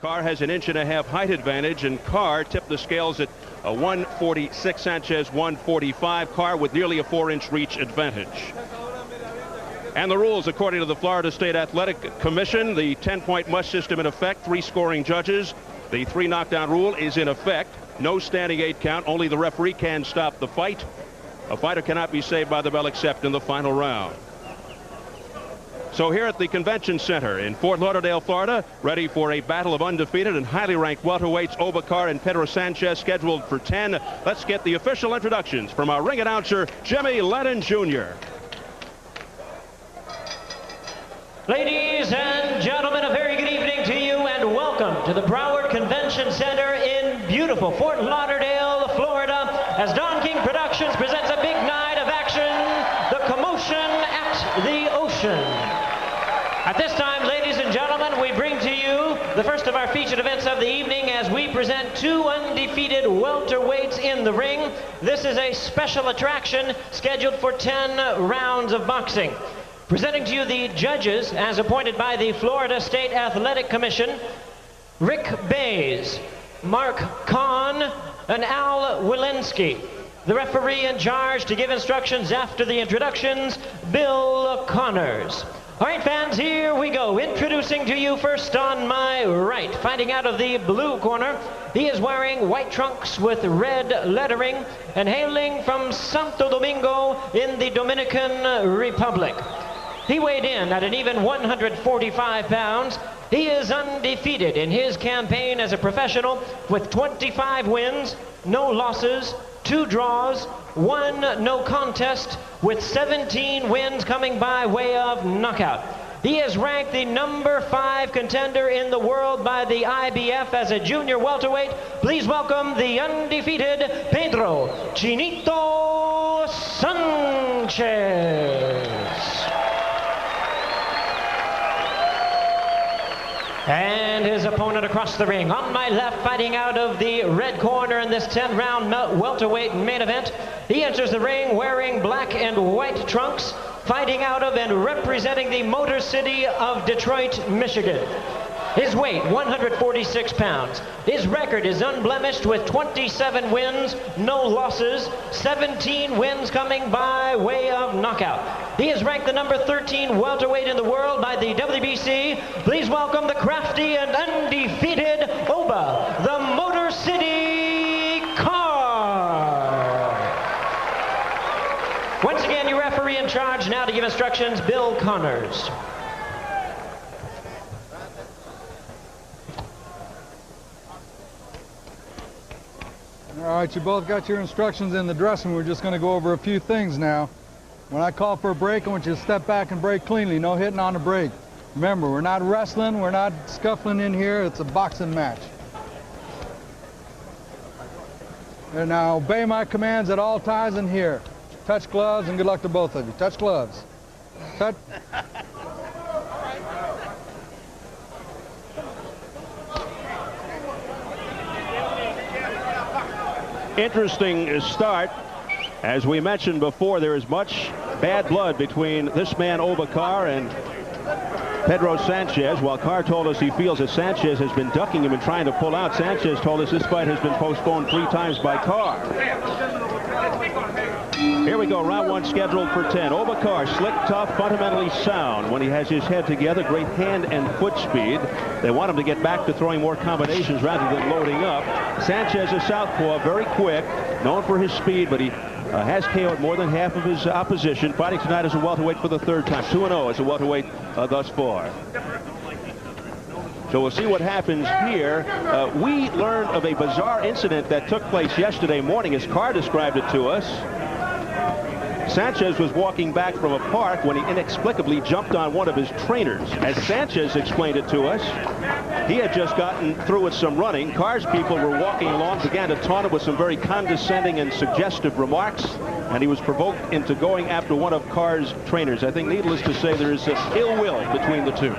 Carr has an 1.5-inch height advantage, and Carr tipped the scales at 146, Sanchez 145. Carr with nearly a 4-inch reach advantage. And the rules, according to the Florida State Athletic Commission, the 10-point must system in effect, 3 scoring judges. The 3 knockdown rule is in effect. No standing 8 count. Only the referee can stop the fight. A fighter cannot be saved by the bell except in the final round. So here at the Convention Center in Fort Lauderdale, Florida, ready for a battle of undefeated and highly ranked welterweights, Oba Carr and Pedro Sanchez, scheduled for 10. Let's get the official introductions from our ring announcer, Jimmy Lennon Jr. Ladies and gentlemen, a very good evening to you and welcome to the Broward Convention Center in beautiful Fort Lauderdale, Florida, as Don King Productions presents a big night of action, the commotion at the ocean. At this time, ladies and gentlemen, we bring to you the first of our featured events of the evening as we present 2 undefeated welterweights in the ring. This is a special attraction scheduled for 10 rounds of boxing. Presenting to you the judges as appointed by the Florida State Athletic Commission, Rick Bays, Mark Kahn, and Al Walensky. The referee in charge to give instructions after the introductions, Bill Connors. All right, fans, here we go. Introducing to you first on my right, fighting out of the blue corner. He is wearing white trunks with red lettering and hailing from Santo Domingo in the Dominican Republic. He weighed in at an even 145 pounds. He is undefeated in his campaign as a professional with 25 wins, no losses, 2 draws, 1 no contest, with 17 wins coming by way of knockout. He is ranked the number 5 contender in the world by the IBF as a junior welterweight. Please welcome the undefeated Pedro Chinito Sanchez. And his opponent across the ring. On my left, fighting out of the red corner in this 10-round welterweight main event. He enters the ring wearing black and white trunks, fighting out of and representing the Motor City of Detroit, Michigan. His weight, 146 pounds. His record is unblemished with 27 wins, no losses, 17 wins coming by way of knockout. He is ranked the number 13 welterweight in the world by the WBC. Please welcome the crafty and undefeated Oba, the Motor City Carr. Once again, your referee in charge now to give instructions, Bill Connors. All right, you both got your instructions in the dressing room. We're just going to go over a few things now. When I call for a break, I want you to step back and break cleanly. No hitting on the break. Remember, we're not wrestling. We're not scuffling in here. It's a boxing match. And now obey my commands at all times in here. Touch gloves, and good luck to both of you. Touch gloves. Touch. Interesting start. As we mentioned before, there is much bad blood between this man, Oba Carr, and Pedro Sanchez. While Carr told us he feels that Sanchez has been ducking him and trying to pull out, Sanchez told us this fight has been postponed 3 times by Carr. Here we go, round 1 scheduled for 10. Oba Carr, slick, tough, fundamentally sound when he has his head together, great hand and foot speed. They want him to get back to throwing more combinations rather than loading up. Sanchez is southpaw, very quick, known for his speed, but he has KO'd more than half of his opposition. Fighting tonight as a welterweight for the 3rd time, 2-0 as a welterweight thus far. So we'll see what happens here. We learned of a bizarre incident that took place yesterday morning, as Carr described it to us. Sanchez was walking back from a park when he inexplicably jumped on one of his trainers. As Sanchez explained it to us, he had just gotten through with some running. Carr's people were walking along, began to taunt him with some very condescending and suggestive remarks, and he was provoked into going after one of Carr's trainers. I think, needless to say, there is ill will between the two.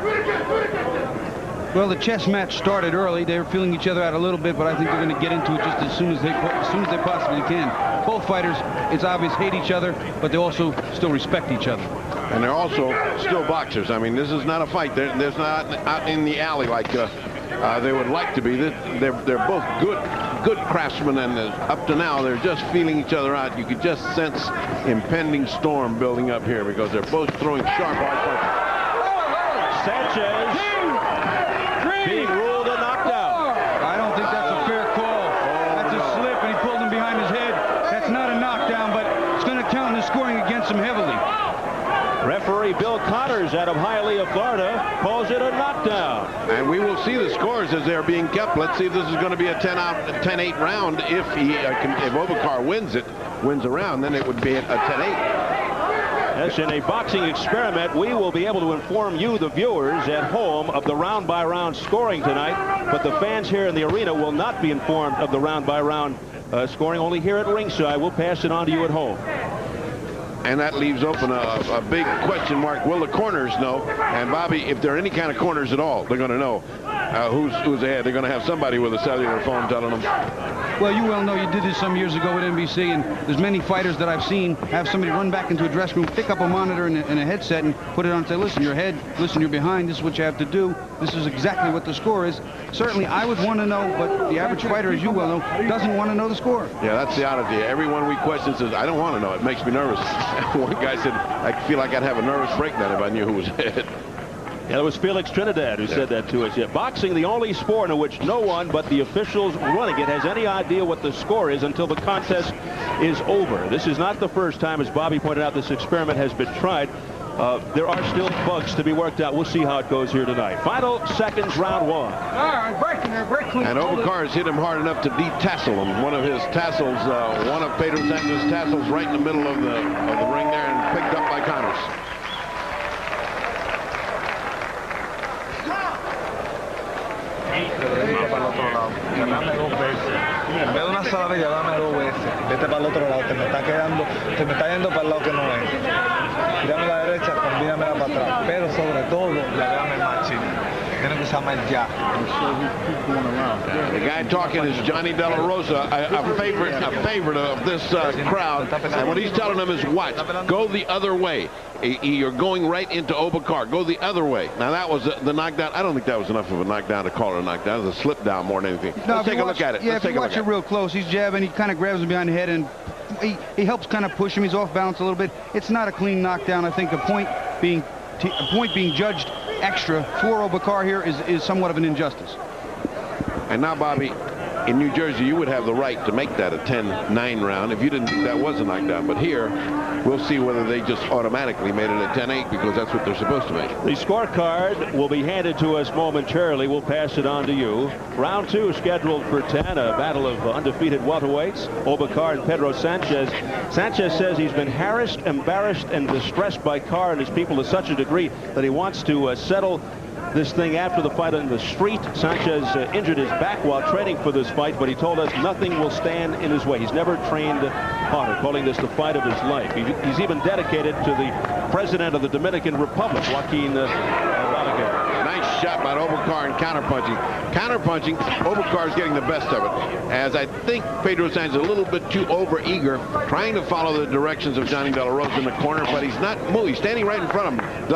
Well, the chess match started early. They were feeling each other out a little bit, but I think they're going to get into it just as soon as they possibly can. Both fighters, it's obvious, hate each other, but they also still respect each other. And they're also still boxers. I mean, this is not a fight. There's not out in the alley like they would like to be. They're both good craftsmen, and up to now they're just feeling each other out. You could just sense impending storm building up here because they're both throwing sharp, hard punches. Sanchez being ruled a knockdown. I don't think that's a fair call. That's a slip, and he pulled him behind his head. That's not a knockdown, but it's going to count in the scoring against him heavily. Referee Bill Connors out of Hialeah, Florida, calls it a knockdown. And we will see the scores as they're being kept. Let's see if this is going to be a 10-8 round. If Oba Carr wins a round, then it would be a 10-8. Yes, in a boxing experiment, we will be able to inform you, the viewers at home, of the round-by-round scoring tonight, but the fans here in the arena will not be informed of the round-by-round scoring. Only here at ringside. We'll pass it on to you at home. And that leaves open a big question mark. Will the corners know? And Bobby, if there are any kind of corners at all, they're going to know who's ahead. They're going to have somebody with a cellular phone telling them. Well, you well know you did this some years ago with NBC, and there's many fighters that I've seen have somebody run back into a dressing room, pick up a monitor and a headset and put it on and say, listen, you're ahead, listen, you're behind, this is what you have to do, this is exactly what the score is. Certainly, I would want to know, but the average fighter, as you well know, doesn't want to know the score. Yeah, that's the oddity. Everyone we question says, I don't want to know. It makes me nervous. One guy said, I feel like I'd have a nervous breakdown if I knew who was ahead. Yeah, it was Felix Trinidad who said that to us. Yeah, boxing, the only sport in which no one but the officials running it has any idea what the score is until the contest is over. This is not the first time, as Bobby pointed out, this experiment has been tried. There are still bugs to be worked out. We'll see how it goes here tonight. Final seconds, round one. And Oba Carr has hit him hard enough to detassel him. One of his tassels, one of Pedro Sanchez's tassels right in the middle of the ring there and picked up by Connors. Dame 2 veces. En vez de una sola vez, dame 2 veces. Vete para el otro lado. Te me está yendo para el lado que no es. Tírame la derecha, combínamela para atrás. Pero sobre todo, dame más chino. Tiene que ser más ya. The guy talking is Johnny De La Rosa, a favorite of this crowd. And what he's telling them is, watch, go the other way. You're going right into Oba Carr. Go the other way. Now, that was the knockdown. I don't think that was enough of a knockdown to call it a knockdown. It was a slip down more than anything. No, Let's take a look at it. Yeah, if you watch it real close, he's jabbing. He kind of grabs him behind the head, and he helps kind of push him. He's off balance a little bit. It's not a clean knockdown. I think a point being judged extra for Oba Carr here is somewhat of an injustice. And now, Bobby, in New Jersey, you would have the right to make that a 10-9 round if you didn't think that was a knockdown. But here, we'll see whether they just automatically made it a 10-8 because that's what they're supposed to make. The scorecard will be handed to us momentarily. We'll pass it on to you. Round 2 scheduled for 10, a battle of undefeated welterweights, Oba Carr and Pedro Sanchez. Sanchez says he's been harassed, embarrassed, and distressed by Carr and his people to such a degree that he wants to settle this thing after the fight on the street. Sanchez injured his back while training for this fight, but he told us nothing will stand in his way. He's never trained harder, calling this the fight of his life. He's even dedicated to the president of the Dominican Republic, Joaquin Balaguer. Nice shot by Oba Carr and counterpunching. Counterpunching, Oba Carr is getting the best of it. As I think Pedro Sanchez is a little bit too over-eager, trying to follow the directions of Johnny De La Rosa in the corner, but he's not moving. He's standing right in front of him. De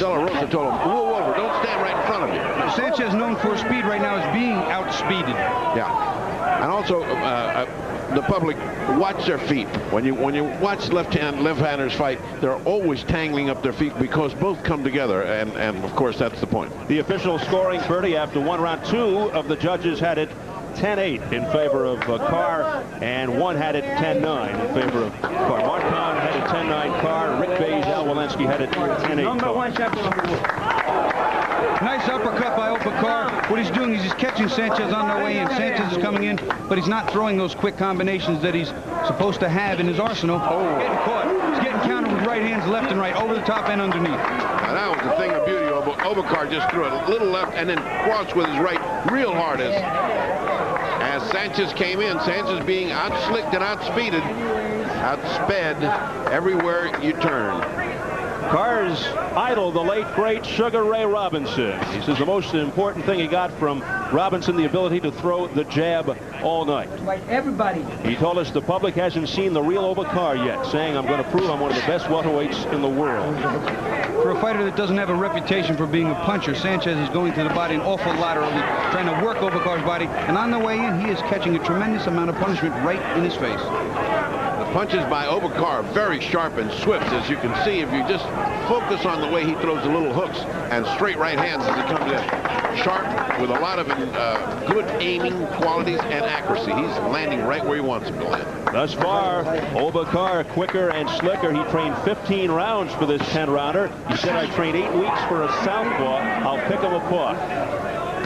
La Rosa told him, move over, don't stand right in front of you. Sanchez, known for speed right now, is being outspeeded. Yeah. And also, the public watch their feet. When you watch left-handers fight, they're always tangling up their feet because both come together, and of course that's the point. The official scoring, Bertie, after 1 round, 2 of the judges had it 10-8 in favor of Carr, and 1 had it 10-9 in favor of Carr. Mark Kahn had it 10-9 Carr. Rick Bays, Al Walensky had it 10-8 Carr. Nice uppercut by Oba Carr. What he's doing is he's catching Sanchez on the way in. Sanchez is coming in, but he's not throwing those quick combinations that he's supposed to have in his arsenal. Oh, getting caught. He's getting countered with right hands left and right, over the top and underneath. Now that was the thing of beauty. Oba Carr just threw a little left and then crossed with his right real hard as Sanchez came in. Sanchez being outslicked and outspeeded, outsped everywhere you turn. Carr's idol, the late, great Sugar Ray Robinson. He says the most important thing he got from Robinson, the ability to throw the jab all night. Like everybody. He told us the public hasn't seen the real Oba Carr yet, saying, I'm going to prove I'm one of the best welterweights in the world. For a fighter that doesn't have a reputation for being a puncher, Sanchez is going to the body an awful lot early, trying to work Oba Carr's body, and on the way in, he is catching a tremendous amount of punishment right in his face. The punches by Oba Carr are very sharp and swift, as you can see if you just focus on the way he throws the little hooks and straight right hands as he comes in. Sharp with a lot of good aiming qualities and accuracy. He's landing right where he wants him to land. Thus far, Oba Carr quicker and slicker. He trained 15 rounds for this 10-rounder. He said, I trained 8 weeks for a southpaw. I'll pick him apart.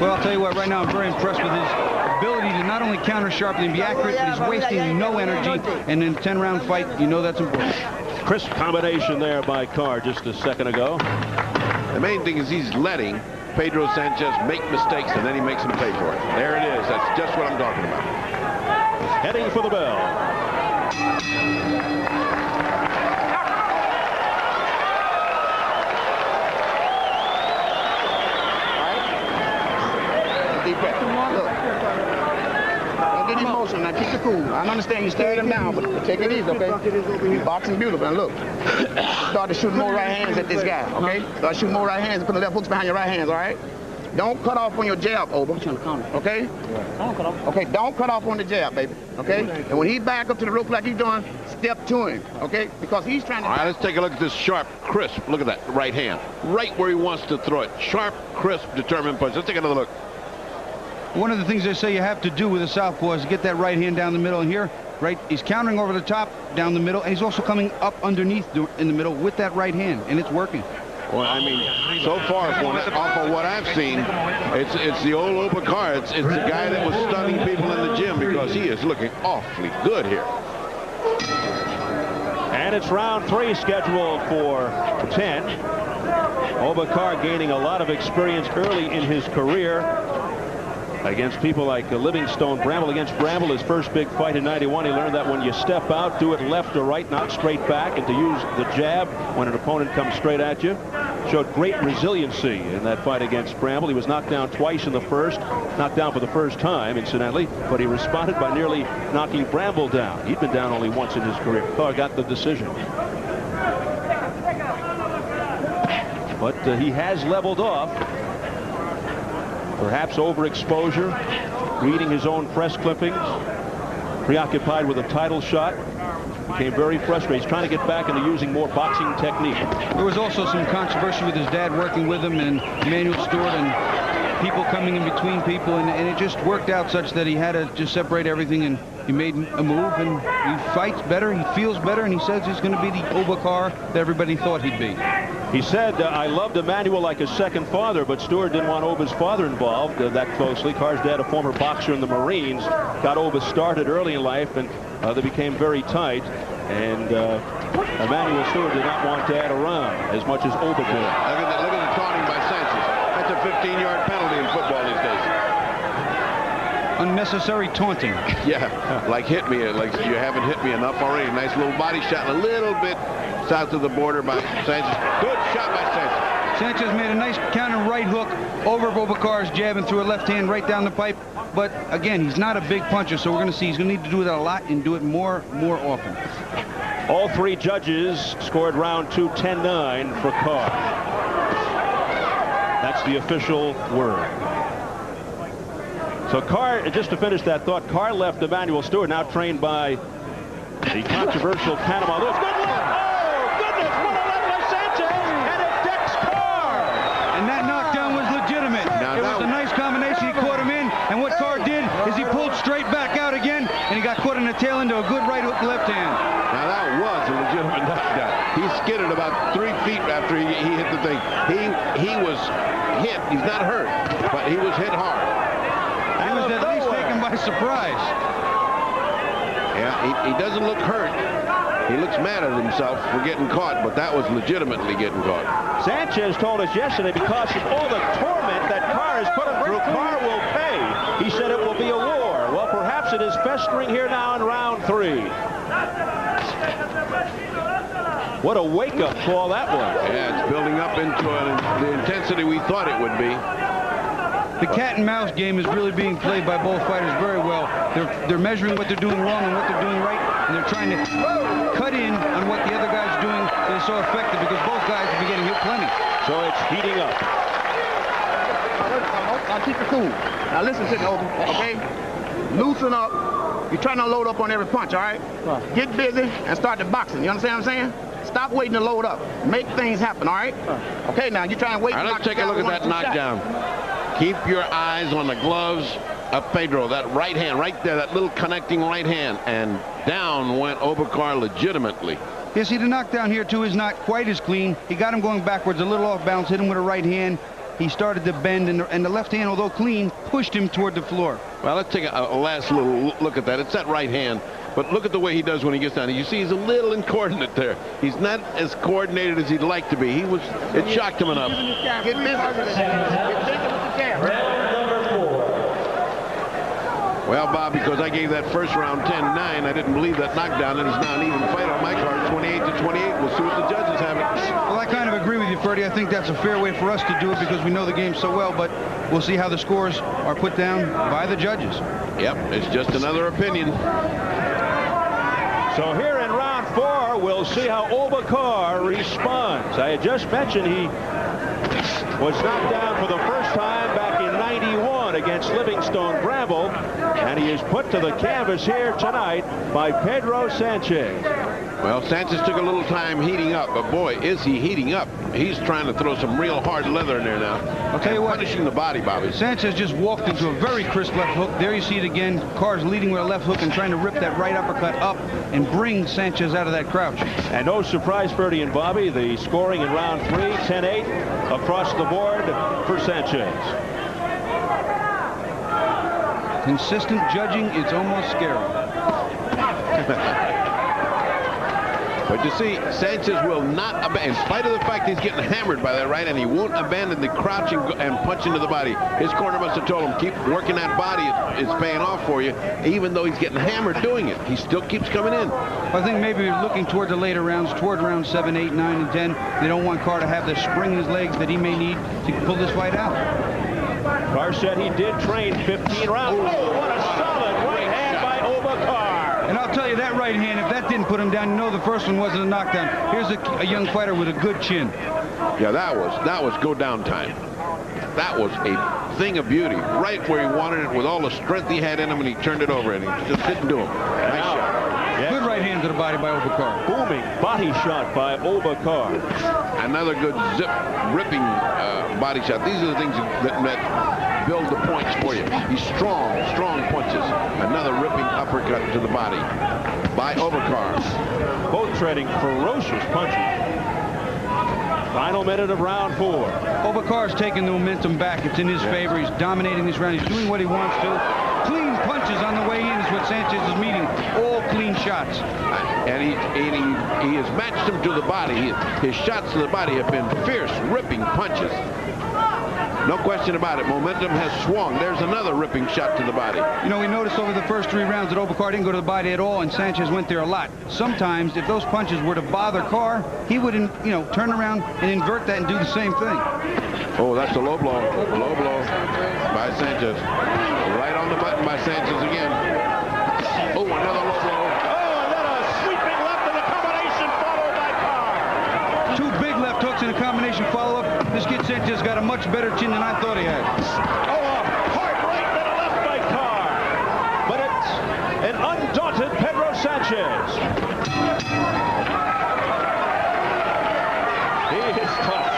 Well, I'll tell you what, right now I'm very impressed with his ability to not only counter sharply and be accurate, but he's wasting no energy. And in a 10-round fight, you know that's important. Crisp combination there by Carr just a second ago. The main thing is he's letting Pedro Sanchez make mistakes, and then he makes him pay for it. There it is. That's just what I'm talking about. Heading for the bell. Deep breath. Look. Don't get emotional. Now keep it cool. I understand you staring him down, but take it easy, okay? You boxing beautiful. Now look. Start to shoot more right hands at this guy, okay? Start shooting more right hands and put the left hooks behind your right hands, all right? Don't cut off on your jab, Oba. Okay? Don't cut off. Okay, don't cut off on the jab, baby. Okay? And when he back up to the rope like he's doing, step to him, okay? Because he's trying to... All right, let's take a look at this sharp, crisp. Look at that right hand. Right where he wants to throw it. Sharp, crisp, determined punch. Let's take another look. One of the things they say you have to do with a southpaw is get that right hand down the middle. And here, right, he's countering over the top, down the middle, and he's also coming up underneath in the middle with that right hand, and it's working. Well, I mean, so far, off of what I've seen, it's the old Oba Carr. It's the guy that was stunning people in the gym, because he is looking awfully good here. And it's round 3 scheduled for 10. Oba Carr gaining a lot of experience early in his career against people like Livingstone. Bramble against Bramble, his first big fight in '91. He learned that when you step out, do it left or right, not straight back, and to use the jab when an opponent comes straight at you. Showed great resiliency in that fight against Bramble. He was knocked down twice in the first, knocked down for the first time, incidentally, but he responded by nearly knocking Bramble down. He'd been down only once in his career. Carr got the decision. But he has leveled off. Perhaps overexposure, reading his own press clippings, preoccupied with a title shot, became very frustrated. He's trying to get back into using more boxing technique. There was also some controversy with his dad working with him and Emanuel Stewart and people coming in between people, and it just worked out such that he had to just separate everything, and he made a move, and he fights better, he feels better, and he says he's going to be the Oba Carr that everybody thought he'd be. He said, I loved Emanuel like a second father, but Stewart didn't want Oba's father involved that closely. Carr's dad, a former boxer in the Marines, got Oba started early in life, and they became very tight. And Emanuel Stewart did not want Dad around as much as Oba did. Look at the taunting by Sanchez. That's a 15-yard penalty in football these days. Unnecessary taunting. Yeah, like hit me, like you haven't hit me enough already. Nice little body shot, a little bit south of the border by Sanchez. Good shot by Sanchez. Sanchez made a nice counter right hook over Oba Carr's jab and threw a left hand right down the pipe. But again, he's not a big puncher, so we're going to see he's going to need to do that a lot and do it more often. All 3 judges scored round 2 10-9 for Carr. That's the official word. So Carr, just to finish that thought, Carr left Emanuel Stewart, now trained by the controversial Panama Lewis. Good look! Oh, goodness! What a left by Sanchez! And it decks Carr! And that knockdown was legitimate. It was a nice combination. He caught him in, and what Carr did is he pulled straight back out again, and he got caught in the tail into a good right hook left hand. Now that was a legitimate knockdown. He skidded about 3 feet after he hit the thing. He was hit. He's not hurt, but he was hit hard. He was at least taken by surprise. Yeah, he doesn't look hurt. He looks mad at himself for getting caught, but that was legitimately getting caught. Sanchez told us yesterday, because of all the torment that Carr has put him through, Carr will pay. He said it will be a war. Well, perhaps it is festering here now in round 3. What a wake-up call that was. Yeah, it's building up into the intensity we thought it would be. The cat and mouse game is really being played by both fighters very well. They're measuring what they're doing wrong and what they're doing right, and they're trying to cut in on what the other guy's doing that is so effective, because both guys will be getting hit plenty. So it's heating up. Now keep it cool. Now listen to me, okay? Loosen up. You're trying to load up on every punch, all right? Get busy and start the boxing. You understand what I'm saying? Stop waiting to load up. Make things happen, all right? Okay, now you try and wait. All right, let's take a look at that knockdown. Keep your eyes on the gloves of Pedro. That right hand right there, that little connecting right hand. And down went Oba Carr legitimately. You see, the knockdown here, too, is not quite as clean. He got him going backwards, a little off balance, hit him with a right hand. He started to bend, and the left hand, although clean, pushed him toward the floor. Well, let's take a last little look at that. It's that right hand, but look at the way he does when he gets down. You see, he's a little incoordinate there. He's not as coordinated as he'd like to be. It shocked him enough. Get busy. Get busy with the jab. Well, Bob, because I gave that first round 10-9, I didn't believe that knockdown. It is now an even fight on my card, 28-28. We'll see what the judges have it. Well, I kind of agree with you, Ferdy. I think that's a fair way for us to do it because we know the game so well, but we'll see how the scores are put down by the judges. Yep, it's just another opinion. So here in round 4, we'll see how Oba Carr responds. I had just mentioned he was knocked down for the first time back in '91 against Livingstone Gravel, and he is put to the canvas here tonight by Pedro Sanchez. Well, Sanchez took a little time heating up, but boy, is he heating up. He's trying to throw some real hard leather in there now. I'll tell you what, punishing the body, Bobby. Sanchez just walked into a very crisp left hook. There you see it again. Carr's leading with a left hook and trying to rip that right uppercut up and bring Sanchez out of that crouch. And no surprise, Ferdy and Bobby, the scoring in round 3, 10-8 across the board for Sanchez. Consistent judging, it's almost scary. But you see, Sanchez will not abandon, in spite of the fact he's getting hammered by that right hand, he won't abandon the crouch and punch into the body. His corner must have told him, keep working that body, it's paying off for you. Even though he's getting hammered doing it, he still keeps coming in. I think maybe we're looking toward the later rounds, toward rounds 7, 8, 9, and 10. They don't want Carr to have the spring in his legs that he may need to pull this fight out. Carr said he did train 15 rounds. Oh, what a solid right hand by Oba Carr. And I'll tell you, that right hand, if that didn't put him down, you know the first one wasn't a knockdown. Here's a young fighter with a good chin. Yeah, that was go down time. That was a thing of beauty, right where he wanted it with all the strength he had in him, and he turned it over, and he just didn't do him. Nice shot. Yes. Good right hand to the body by Oba Carr. Booming body shot by Oba Carr. Another good zip, ripping body shot. These are the things that build the points for you. These strong punches. Another ripping uppercut to the body by Oba Carr. Both trading ferocious punches. Final minute of round 4. Oba Carr's taking the momentum back. It's in his favor. He's dominating this round. He's doing what he wants to. Clean punches on the way in is what Sanchez is meeting. All clean shots. And he has matched him to the body. His shots to the body have been fierce, ripping punches. No question about it. Momentum has swung. There's another ripping shot to the body. You know, we noticed over the first 3 rounds that Oba Carr didn't go to the body at all, and Sanchez went there a lot. Sometimes, if those punches were to bother Carr, he would, turn around and invert that and do the same thing. Oh, that's a low blow. Low blow by Sanchez. Right on the button by Sanchez again. Oh, another low blow. Oh, and then a sweeping left in a combination followed by Carr. 2 big left hooks in a combination follow-up. This kid Sanchez got a much better chin than I thought he had. Oh, a hard right then a left by Carr. But it's an undaunted Pedro Sanchez. He is tough.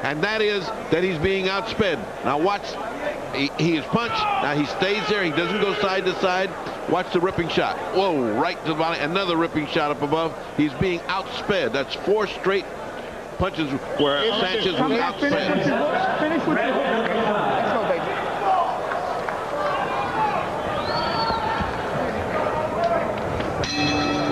And that is that he's being outsped. Now watch, he is punched. Now he stays there. He doesn't go side to side. Watch the ripping shot. Whoa, right to the body. Another ripping shot up above. He's being outsped. That's 4 straight punches where Sanchez was outsped. Finish with it. Let's go, baby.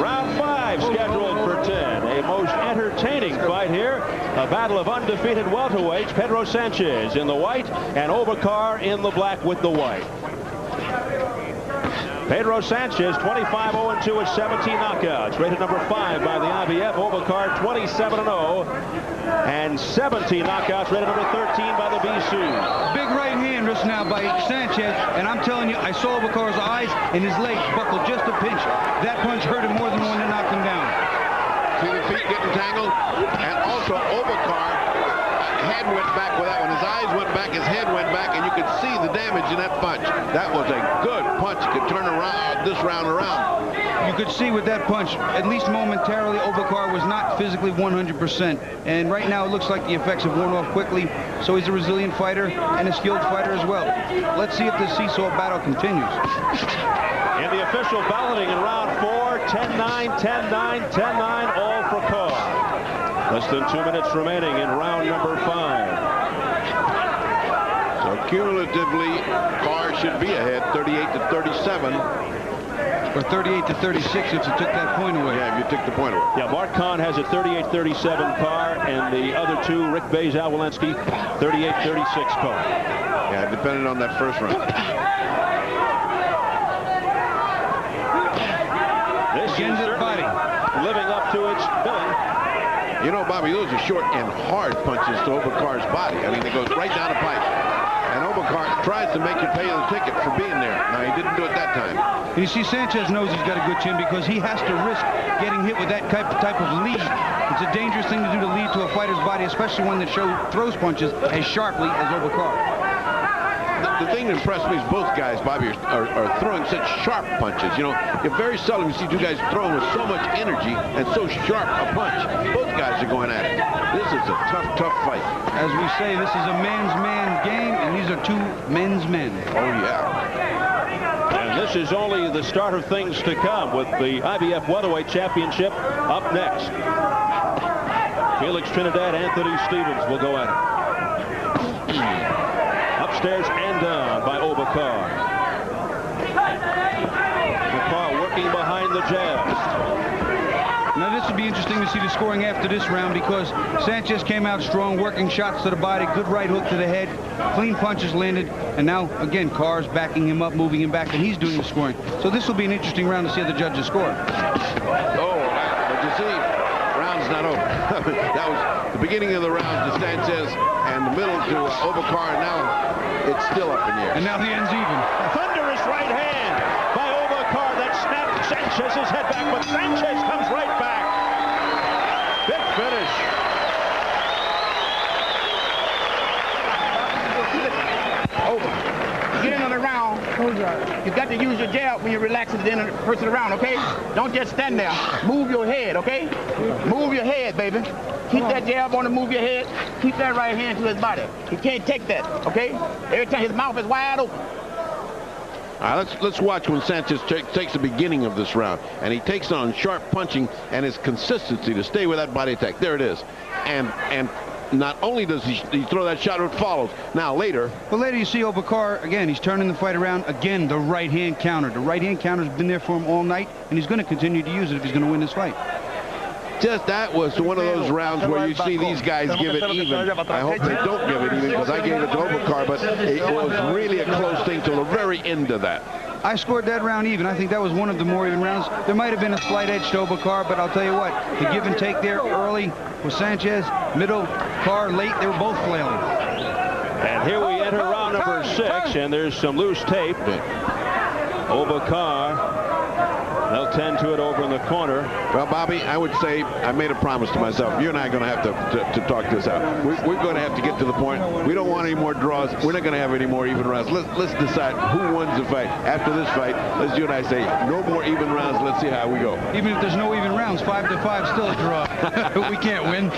Round 5 scheduled for 10. A most entertaining fight here. A battle of undefeated welterweights. Pedro Sanchez in the white and Oba Carr in the black with the white. Pedro Sanchez, 25-0-2 with 17 knockouts. Rated number 5 by the IBF. Oba Carr, 27-0 and 17 knockouts. Rated number 13 by the BC. Big right hand just now by Sanchez, and I'm telling you, I saw Oba Carr's eyes and his leg buckled just a pinch. That punch hurt him more than one that knocked him down. See the feet getting tangled? And also Oba Carr, head went back with that one. His eyes went back, his head went back, and you could see the damage in that punch. That was a good punch. You could turn around this round around. You could see with that punch, at least momentarily, Oba Carr was not physically 100%. And right now it looks like the effects have worn off quickly. So he's a resilient fighter and a skilled fighter as well. Let's see if this seesaw battle continues. In the official balloting in round 4, 10-9, 10-9, 10-9, all for Carr. Less than 2 minutes remaining in round number 5. So cumulatively, Carr should be ahead, 38-37. Or 38-36 if you took that point away. Yeah, if you took the point away. Yeah, Mark Kahn has it 38-37 Carr, and the other two, Rick Bays, Al Walensky, 38-36 Carr. Yeah, depending on that first round. This is certainly living up to its billing. You know, Bobby, those are short and hard punches to Oba Carr's body. I mean, it goes right down the pipe. And Oba Carr tries to make you pay the ticket for being there. Now, he didn't do it that time. And you see, Sanchez knows he's got a good chin because he has to risk getting hit with that type of lead. It's a dangerous thing to do to lead to a fighter's body, especially one that throws punches as sharply as Oba Carr. The thing that impressed me is both guys, Bobby, are throwing such sharp punches. You know, you very seldom see two guys throwing with so much energy and so sharp a punch. Both guys are going at it. This is a tough fight. As we say, this is a man's man game, and these are two men's men. Oh, yeah. And this is only the start of things to come with the IBF Welterweight Championship up next. Felix Trinidad-Anthony Stephens will go at it. Upstairs and down by Oba Carr. Carr working behind the jabs. Now this will be interesting to see the scoring after this round because Sanchez came out strong, working shots to the body, good right hook to the head, clean punches landed, and now again Carr's backing him up, moving him back, and he's doing the scoring. So this will be an interesting round to see how the judges score. Oh, but you see, round's not over. That was the beginning of the round to Sanchez and the middle to Oba Carr. Now it's still up in the air. And now the end's even. Thunderous right hand by Oba Carr that snapped Sanchez's head back, but Sanchez comes right back. Big finish. Over. Get into the round. You got to use your jab when you relax at the end of the first of the round, okay? Don't just stand there. Move your head, okay? Move your head, baby. Keep that jab on and move your head. Keep that right hand to his body. He can't take that, okay? Every time his mouth is wide open. All right, let's watch when Sanchez takes the beginning of this round. And he takes on sharp punching and his consistency to stay with that body attack. There it is. And not only does he throw that shot, it follows. Now, later. But later you see Oba Carr, again, he's turning the fight around. Again, the right-hand counter. The right-hand counter's been there for him all night, and he's going to continue to use it if he's going to win this fight. Just that was one of those rounds where you see these guys give it even. I hope they don't give it even because I gave it to Oba Carr, but it was really a close thing till the very end of that. I scored that round even. I think that was one of the more even rounds. There might have been a slight edge to Oba Carr, but I'll tell you what, the give and take there early was Sanchez, middle, Carr late. They were both flailing. And here we enter round number 6, and there's some loose tape. Oba Carr, they'll tend to it over in the corner. Well, Bobby, I would say I made a promise to myself. You and I are going to have to talk this out. We're going to have to get to the point. We don't want any more draws. We're not going to have any more even rounds. Let's decide who wins the fight. After this fight, let's you and I say no more even rounds. Let's see how we go. Even if there's no even rounds, 5-5 still a draw. We can't win.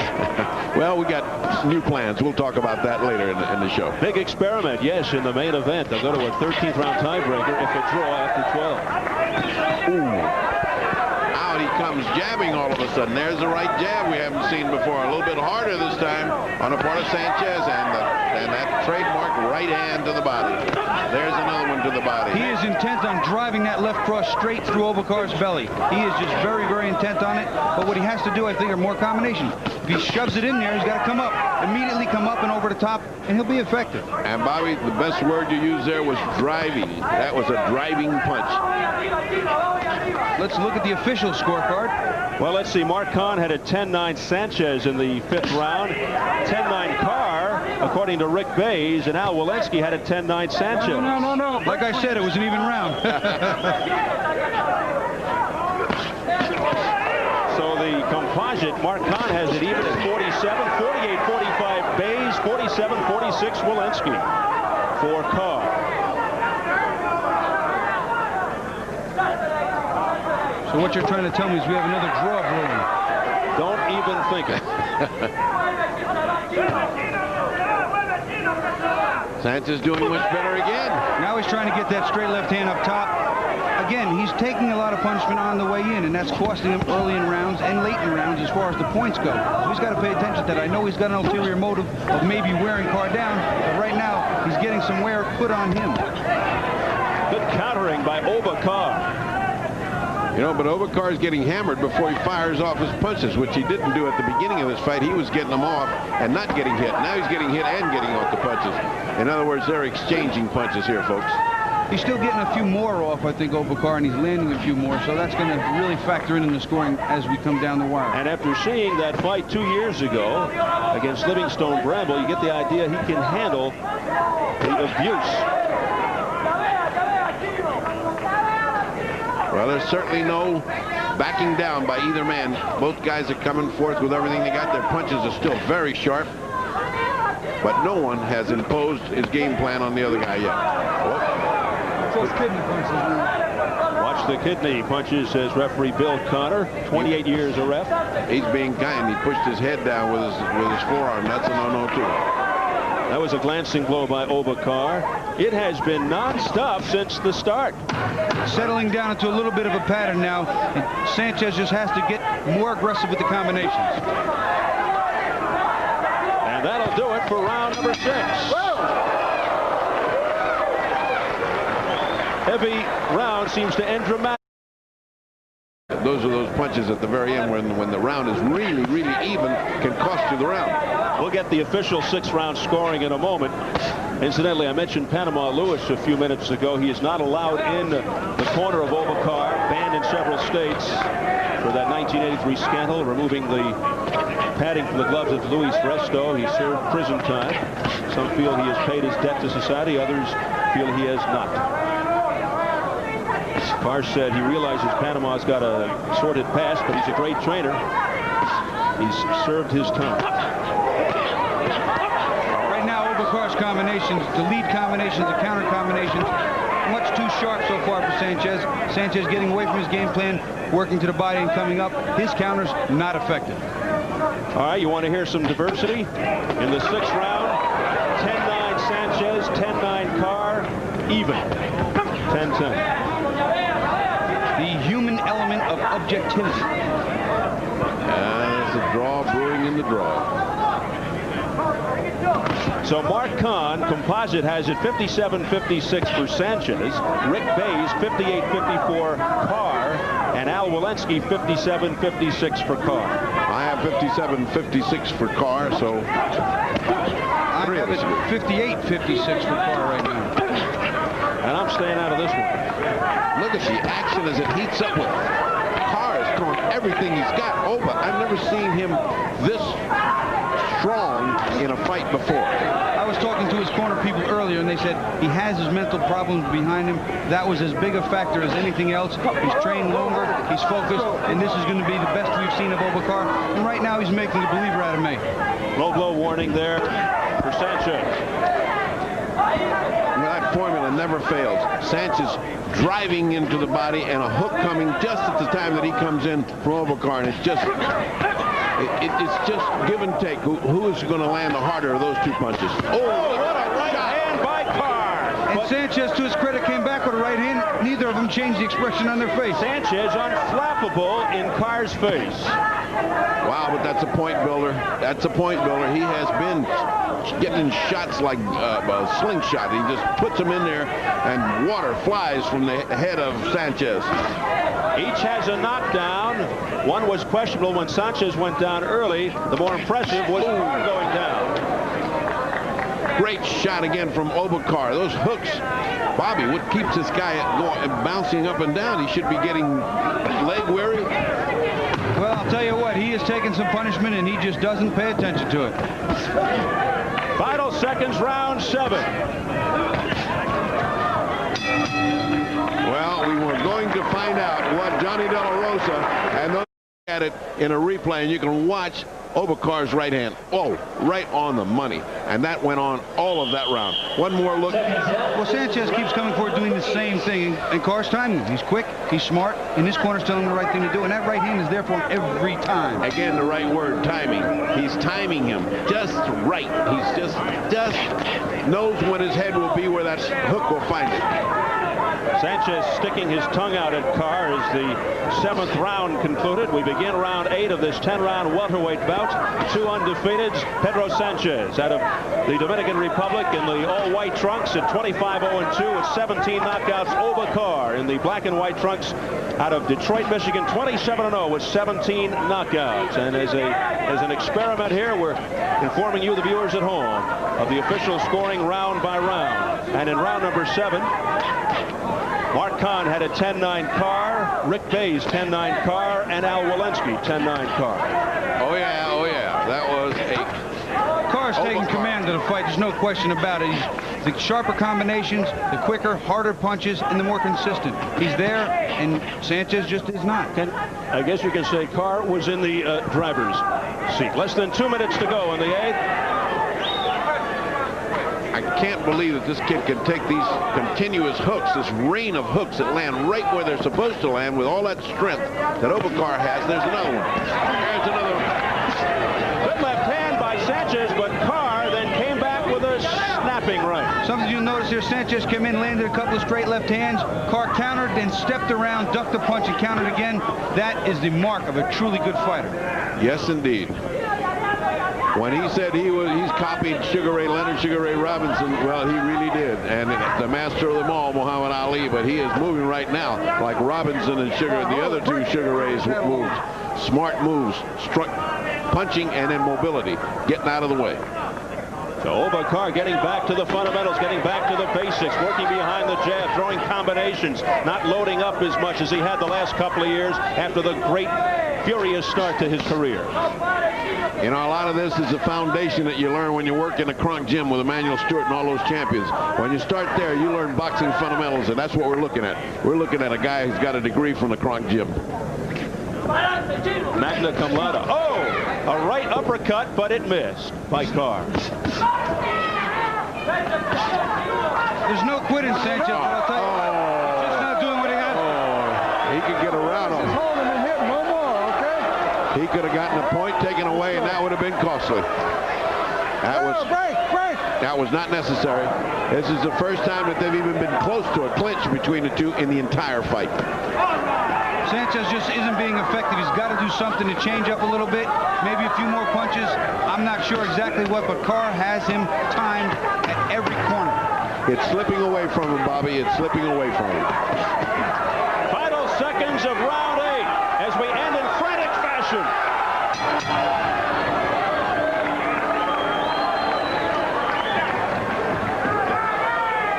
Well, we got new plans. We'll talk about that later in the show. Big experiment, yes, in the main event. They'll go to a 13th round tiebreaker if a draw after 12. Ooh. Out he comes jabbing all of a sudden. There's the right jab we haven't seen before. A little bit harder this time on the part of Sanchez, and that trademark right hand to the body. There's another one to the body. He is in intent on driving that left cross straight through Oba Carr's belly. He is just very, very intent on it. But what he has to do, I think, are more combinations. If he shoves it in there, he's got to come up. Immediately come up and over the top, and he'll be effective. And Bobby, the best word you used there was driving. That was a driving punch. Let's look at the official scorecard. Well, let's see. Mark Kahn had a 10-9 Sanchez in the 5th round. 10-9 Carr, according to Rick Bays, and Al Walensky had a 10-9 Sanchez. No. Like I said, it was an even round. So the composite, Mark Kahn has it even at 47, 48-45 Bays, 47-46 Walensky for Carr. So what you're trying to tell me is we have another draw brewing. Don't even think it. Sanchez doing much better again. Now he's trying to get that straight left hand up top. Again, he's taking a lot of punishment on the way in, and that's costing him early in rounds and late in rounds as far as the points go. So he's got to pay attention to that. I know he's got an ulterior motive of maybe wearing Carr down, but right now he's getting some wear put on him. Good countering by Oba Carr. You know, but Oba Carr is getting hammered before he fires off his punches, which he didn't do at the beginning of this fight. He was getting them off and not getting hit. Now he's getting hit and getting off the punches. In other words, they're exchanging punches here, folks. He's still getting a few more off, I think, Oba Carr, and he's landing a few more, so that's going to really factor in the scoring as we come down the wire. And after seeing that fight 2 years ago against Livingstone Bramble, you get the idea he can handle the abuse. Well, there's certainly no backing down by either man. Both guys are coming forth with everything they got. Their punches are still very sharp, but no one has imposed his game plan on the other guy yet. Those kidney punches now. Watch the kidney punches, says referee Bill Connor, 28 years a ref. He's being kind. He pushed his head down with his forearm. That's a no-no, too. That was a glancing blow by Oba Carr. It has been non-stop since the start. Settling down into a little bit of a pattern now, and Sanchez just has to get more aggressive with the combinations. And that'll do it for round number 6. Heavy round seems to end dramatically. Those are those punches at the very end when the round is really, really even, can cost you the round. We'll get the official 6th round scoring in a moment. Incidentally, I mentioned Panama Lewis a few minutes ago. He is not allowed in the corner of Oba Carr, banned in several states for that 1983 scandal, removing the padding from the gloves of Luis Resto. He served prison time. Some feel he has paid his debt to society. Others feel he has not. Carr said he realizes Panama's got a sordid past, but he's a great trainer. He's served his time. Right now, Oba Carr's combinations, the lead combinations, the counter combinations, much too sharp so far for Sanchez. Sanchez getting away from his game plan, working to the body and coming up. His counters not effective. All right, you want to hear some diversity? In the 6th round, 10-9 Sanchez, 10-9 Carr, even. 10-10. The human element of objectivity. There's a draw brewing in the draw. So Mark Kahn, composite, has it 57-56 for Sanchez. Rick Bays, 58-54 Carr. And Al Walensky, 57-56 for Carr. I have 57-56 for Carr, so... I have it 58-56 for Carr right now. And I'm staying out of this one. Look at the action as it heats up with Carr is throwing everything he's got. Oba, I've never seen him this strong in a fight before. I was talking to his corner people earlier, and they said he has his mental problems behind him. That was as big a factor as anything else. He's trained longer, he's focused, and this is going to be the best we've seen of Oba Carr. And right now, he's making a believer out of me. Low blow warning there for Sanchez. That formula never fails. Sanchez driving into the body and a hook coming just at the time that he comes in from Oba Carr, and it's just give and take. Who is going to land the harder of those two punches? Oh, what a right hand by Carr! And Sanchez, to his credit, came back with a right hand. Neither of them changed the expression on their face. Sanchez unflappable in Carr's face. Wow, but that's a point builder. That's a point builder. He has been getting shots like a slingshot. He just puts them in there, and water flies from the head of Sanchez. Each has a knockdown. One was questionable when Sanchez went down early. The more impressive was Carr going down. Great shot again from Oba Carr. Those hooks, Bobby, what keeps this guy bouncing up and down? He should be getting leg weary. Well, I'll tell you what, he is taking some punishment, and he just doesn't pay attention to it. Final seconds, round 7. Well, we were going to find out what Johnny De La Rosa, and those at it in a replay, and you can watch Oba Carr's right hand. Oh, right on the money. And that went on all of that round. One more look. Well, Sanchez keeps coming forward doing the same thing, and Carr's timing. He's quick, he's smart, and his corner's telling him the right thing to do, and that right hand is there for him every time. Again, the right word, timing. He's timing him just right. He's just knows when his head will be where that hook will find it. Sanchez sticking his tongue out at Carr as the 7th round concluded. We begin round 8 of this 10-round welterweight bout. 2 undefeateds. Pedro Sanchez out of the Dominican Republic in the all-white trunks at 25-0-2 with 17 knockouts. Oba Carr in the black and white trunks out of Detroit, Michigan, 27-0 with 17 knockouts. And as an experiment here, we're informing you, the viewers at home, of the official scoring round by round. And in round number 7, Mark Kahn had a 10-9 Carr, Rick Bays 10-9 Carr, and Al Walensky 10-9 Carr. Oh yeah, oh yeah. That was a... Carr's taking command of the fight. There's no question about it. He's the sharper combinations, the quicker, harder punches, and the more consistent. He's there, and Sanchez just is not. I guess you can say Carr was in the driver's seat. Less than 2 minutes to go in the 8th. I can't believe that this kid can take these continuous hooks, this rain of hooks that land right where they're supposed to land with all that strength that Oba Carr has. There's another one. There's another one. Good left hand by Sanchez, but Carr then came back with a snapping right. Something you'll notice here, Sanchez came in, landed a couple of straight left hands. Carr countered, then stepped around, ducked the punch, and countered again. That is the mark of a truly good fighter. Yes, indeed. When he said he's copied Sugar Ray Leonard, Sugar Ray Robinson, well, he really did. And the master of them all, Muhammad Ali, but he is moving right now like Robinson and the other 2 Sugar Rays moved. Smart moves, punching and then mobility, getting out of the way. So Oba Carr getting back to the fundamentals, getting back to the basics, working behind the jab, throwing combinations, not loading up as much as he had the last couple of years after the great, furious start to his career. You know, a lot of this is the foundation that you learn when you work in a Kronk gym with Emmanuel Stewart and all those champions. When you start there, you learn boxing fundamentals, and that's what we're looking at. We're looking at a guy who's got a degree from the Kronk gym. Magna cum laude. Oh, a right uppercut, but it missed by Carr. There's no quitting, Sanchez, but I'll tell you what, just not doing what he has. Oh, he could get around him. Hold him and hit him no more, okay? He could have gotten a point taken away, and that would have been costly. That was not necessary. This is the first time that they've even been close to a clinch between the 2 in the entire fight. Sanchez just isn't being effective. He's got to do something to change up a little bit. Maybe a few more punches. I'm not sure exactly what, but Carr has him timed at every corner. It's slipping away from him, Bobby. It's slipping away from him. Final seconds of round 8 as we end in frantic fashion.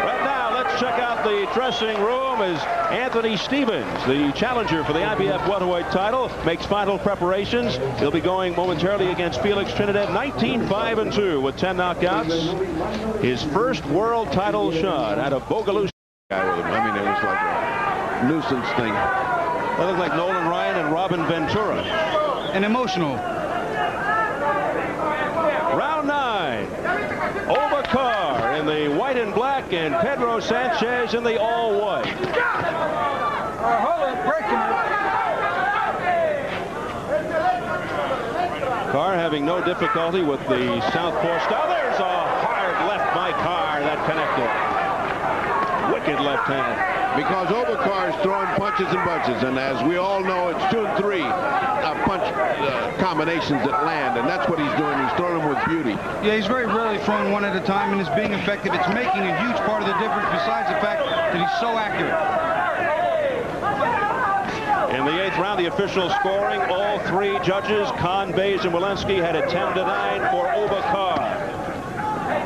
Right now, let's check out the dressing room as Anthony Stephens, the challenger for the IBF welterweight title, makes final preparations. He'll be going momentarily against Felix Trinidad, 19-5-2 with 10 knockouts. His first world title shot out of Bogalusa. I mean, it was like a nuisance thing. That looked like Nolan Ryan and Robin Ventura. And emotional. Round 9. Oba Carr in the white and black, and Pedro Sanchez in the all white. Hold it, breaking it. Carr having no difficulty with the southpaw style. There's a hard left by Carr that connected. Wicked left hand. because Oba Carr is throwing punches and bunches, and as we all know, it's 2 and 3 punch combinations that land, and that's what he's doing. He's throwing them with beauty. Yeah, he's very rarely throwing one at a time, and it's being effective. It's making a huge part of the difference, besides the fact that he's so accurate. In the 8th round, the official scoring, all 3 judges, Kahn, Bays, and Walensky, had it 10-9 for Oba Carr.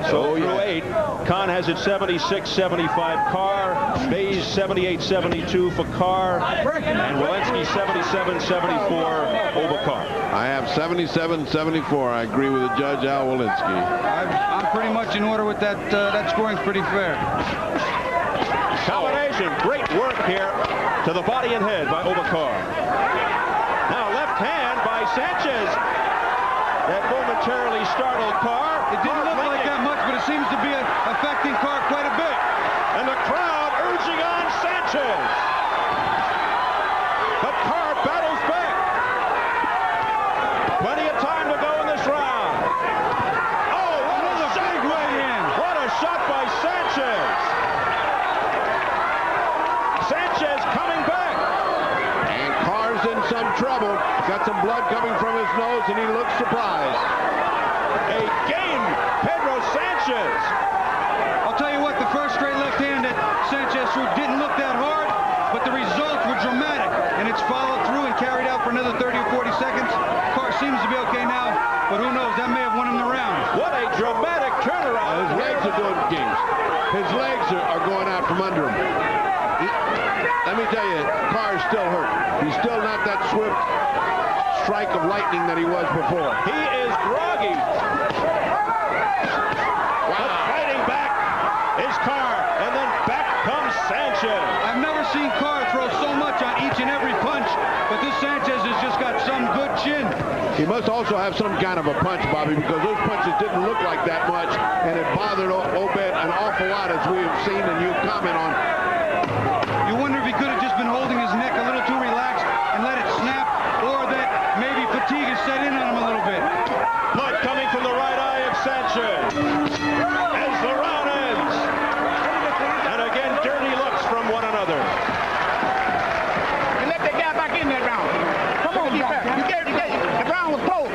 So through 8, Kahn has it 76-75 Carr, Bays 78-72 for Carr, and Walensky 77-74 Oba Carr. I have 77-74. I agree with the judge, Al Walensky. I'm pretty much in order with that. That scoring's pretty fair. Combination, great work here to the body and head by Oba Carr. Now left hand by Sanchez. That momentarily startled Carr. It didn't look like that much, but it seems to be affecting Carr quite a bit. And the crowd urging on Sanchez. But Carr battles back. Plenty of time to go in this round. Oh, what a big way in. What a shot by Sanchez. Sanchez coming back. And Carr's in some trouble. Got some blood coming from his nose, and he looks surprised. A game, Pedro Sanchez. I'll tell you what, the first straight left hand that Sanchez threw didn't look that hard, but the results were dramatic, and it's followed through and carried out for another 30 or 40 seconds. Carr seems to be okay now, but who knows, that may have won him the round. What a dramatic turnaround. His legs are doing games. His legs are going out from under him. Let me tell you, Carr is still hurt. He's still not that swift strike of lightning that he was before. He is groggy. Wow. But fighting back is Carr, and then back comes Sanchez. I've never seen Carr throw so much on each and every punch, but this Sanchez has just got some good chin. He must also have some kind of a punch, Bobby, because those punches didn't look like that much, and it bothered Obed an awful lot, as we have seen and you comment on. You wonder if he could have just been holding his neck a little too relaxed and let it snap, or that maybe fatigue has set in on him a little bit. Blood coming from the right eye of Sanchez as the round ends. And again, dirty looks from one another. You let that guy back in that round. Come on, you the round was close.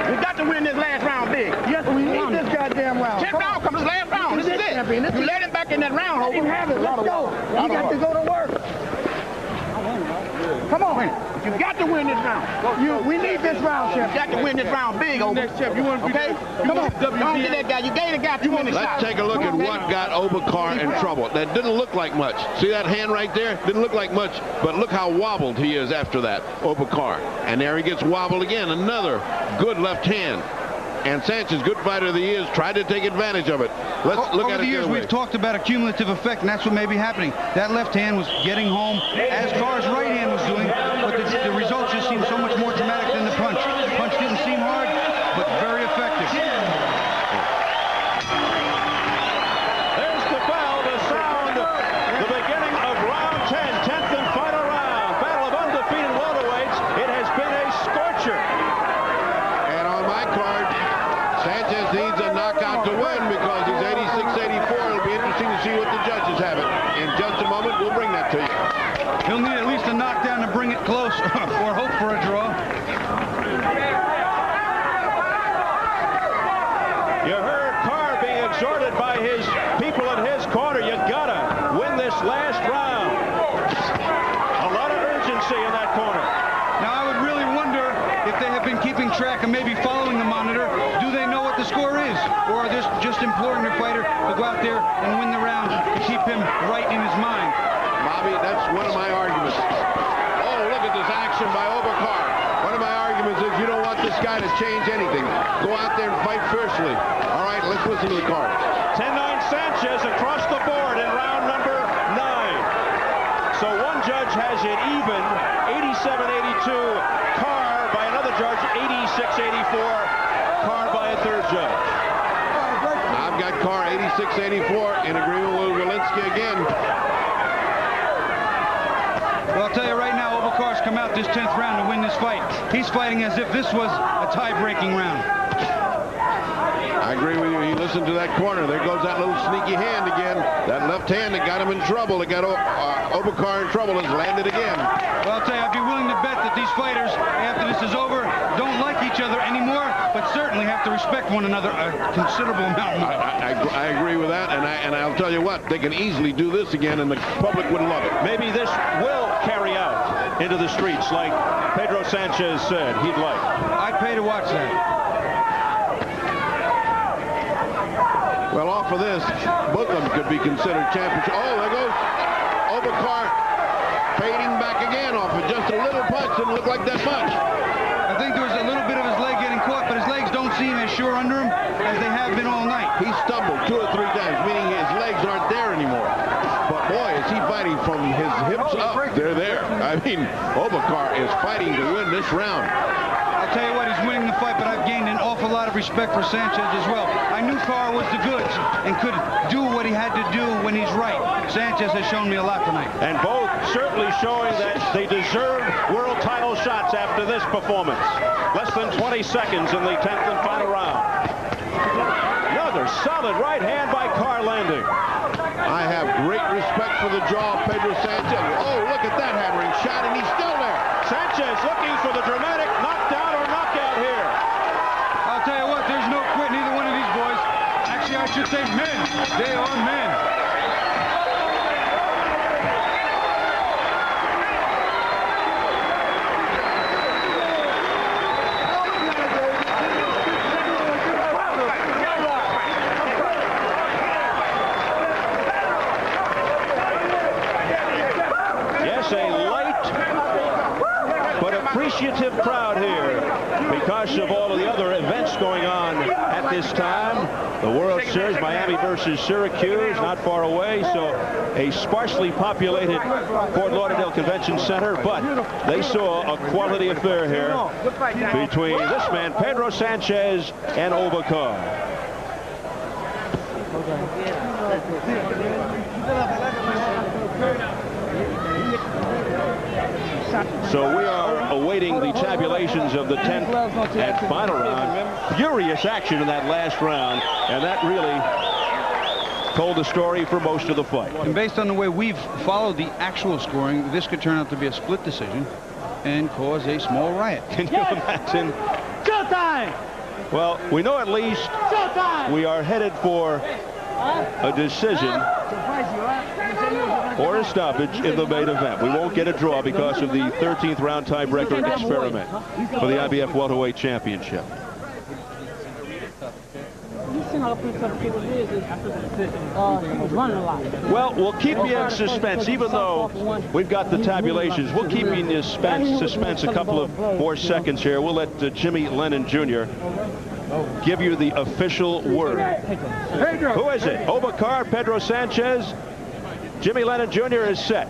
We got to win this last round big. Yes, we need this goddamn round. 10 rounds comes this last round. This is it. You let him back in that round, Let him have it. Let's go. We got to go to work. Come on. You got to win this round. We need this round, Chef. You got to win this round big, Oba. Next, Chef. You want to be okay? Come on. Don't get that guy. You gave the guy 2 minutes. Let's take a look at what got Oba Carr in trouble. That didn't look like much. See that hand right there? Didn't look like much, but look how wobbled he is after that, Oba Carr. And there he gets wobbled again. Another good left hand. And Sanchez, good fighter that he is, tried to take advantage of it. Let's look at it. Over the years, we've talked about a cumulative effect, and that's what may be happening. That left hand was getting home as Carr's right hand was doing, but the results just seem so much more dramatic than the punch. The punch didn't seem hard, but very effective. There's the bell to sound the beginning of round 10, 10th and final round. Battle of undefeated welterweights. It has been a scorcher. And on my card, Sanchez needs a knockout to win because he's 86-84. It'll be interesting to see what the judges have it. In just a moment, we'll bring that to you. He'll need at least a knockdown to bring it close or hope for a draw. You heard Carr being exhorted by his people in his corner. You gotta win this last round. A lot of urgency in that corner. Now, I would really wonder if they have been keeping track and maybe following the monitor. Do they know what the score is? Or are they just imploring their fighter to go out there and win the round to keep him right in his mind? Bobby, that's one of my arguments. Oh, look at this action by Oba Carr. One of my arguments is you don't want this guy to change anything. Go out there and fight fiercely. All right, let's listen to the card. 10-9 Sanchez across the board in round number 9. So one judge has it even, 87-82. Carr by another judge, 86-84. Carr by a third judge. I've got Carr 86-84 in agreement with Walensky again. Well, I'll tell you right now, Oba Carr's come out this 10th round to win this fight. He's fighting as if this was a tie-breaking round. I agree with you. He listened to that corner. There goes that little sneaky hand again. That left hand that got him in trouble, that got Oba Carr in trouble, has landed again. Well, I'll tell you, I'd be willing to bet that these fighters, after this is over, don't like each other anymore, but certainly have to respect one another a considerable amount. I agree with that, and I'll tell you what, they can easily do this again, and the public would love it. Maybe this will carry out into the streets like Pedro Sanchez said he'd like. I'd pay to watch that. Well, off of this, both of them could be considered championship. Oh, there goes Oba Carr fading back again off of just a little punch. Didn't look like that much. I think there was a little bit of his leg getting caught, but his legs don't seem as sure under him as they have been all night. He stumbled 2 or 3 times, meaning his legs aren't there anymore. But boy, is he fighting from his hips up. They're there. I mean, Oba Carr is fighting to win this round. I'll tell you what, he's winning the fight, but I've gained an awful lot of respect for Sanchez as well. I knew Carr was the goods and could do what he had to do when he's right. Sanchez has shown me a lot tonight. And both certainly showing that they deserve world title shots after this performance. Less than 20 seconds in the 10th and final round. Another solid right hand by Carr landing. I have great respect for the jaw of Pedro Sanchez. Oh, look at that hammering shot, and he's still there. Sanchez looking for the dramatic knockdown or knockout here. I'll tell you what, there's no quitting either one of these boys. Actually, I should say men. They are men. Appreciative crowd here because of all of the other events going on at this time. The World Series, Miami versus Syracuse, not far away, so a sparsely populated Fort Lauderdale Convention Center, but they saw a quality affair here between this man, Pedro Sanchez, and Oba Carr. So we are awaiting the tabulations of the 10th and final round. Furious action in that last round, and that really told the story for most of the fight. And based on the way we've followed the actual scoring, this could turn out to be a split decision and cause a small riot. Can you imagine? Showtime! Well, we know at least we are headed for a decision or a stoppage in the main event. We won't get a draw because of the 13th round tiebreaker experiment for the IBF Welterweight Championship. Well, we'll keep you in suspense, even though we've got the tabulations. We'll keep you in suspense a couple of more seconds here. We'll let Jimmy Lennon Jr. give you the official word. Who is it? Oba Carr, Pedro Sanchez? Jimmy Lennon Jr. is set.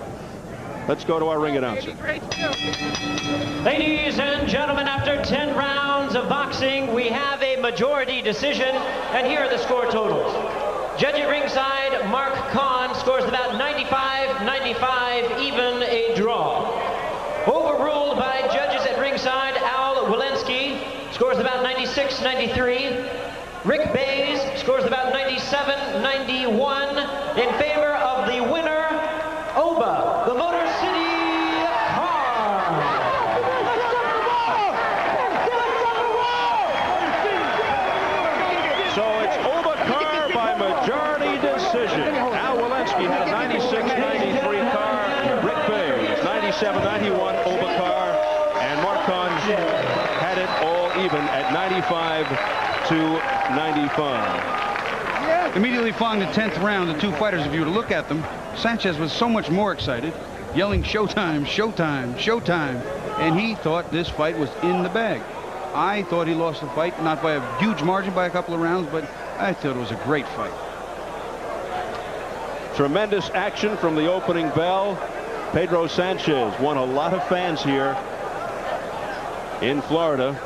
Let's go to our ring announcer. Ladies and gentlemen, after 10 rounds of boxing, we have a majority decision, and here are the score totals. Judge at ringside, Mark Kahn, scores about 95-95, even a draw. Overruled by judges at ringside, Al Walensky, scores about 96-93. Rick Bays scores about 97-91 in favor of the winner, Oba, the Motor City Carr. So it's Oba Carr by majority decision. Al Walensky had a 96-93 Carr. Rick Bays, 97-91 Oba Carr. And Mark Kahn had it all even at 95-95. Immediately following the 10th round, the two fighters, if you were to look at them, Sanchez was so much more excited, yelling showtime, showtime, showtime, and he thought this fight was in the bag. I thought he lost the fight, not by a huge margin, by a couple of rounds, but I thought it was a great fight. Tremendous action from the opening bell. Pedro Sanchez won a lot of fans here in Florida.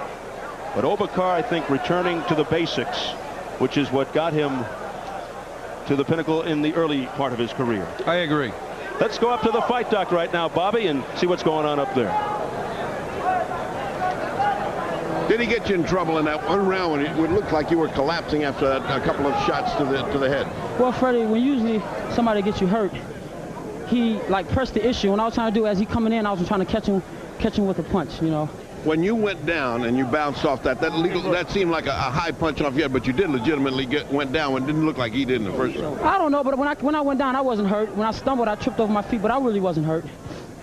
But Oba Carr, I think, returning to the basics, which is what got him to the pinnacle in the early part of his career. I agree. Let's go up to the fight dock right now, Bobby, and see what's going on up there. Did he get you in trouble in that one round when it would look like you were collapsing after a couple of shots to the head? Well, Freddie, when usually somebody gets you hurt, he like pressed the issue. When I was trying to do as he coming in, I was trying to catch him with a punch, you know. When you went down and you bounced off that seemed like a high punch off your head, but you did legitimately went down. It didn't look like he did in the first round. I don't know, but when I went down, I wasn't hurt. When I stumbled, I tripped over my feet, but I really wasn't hurt.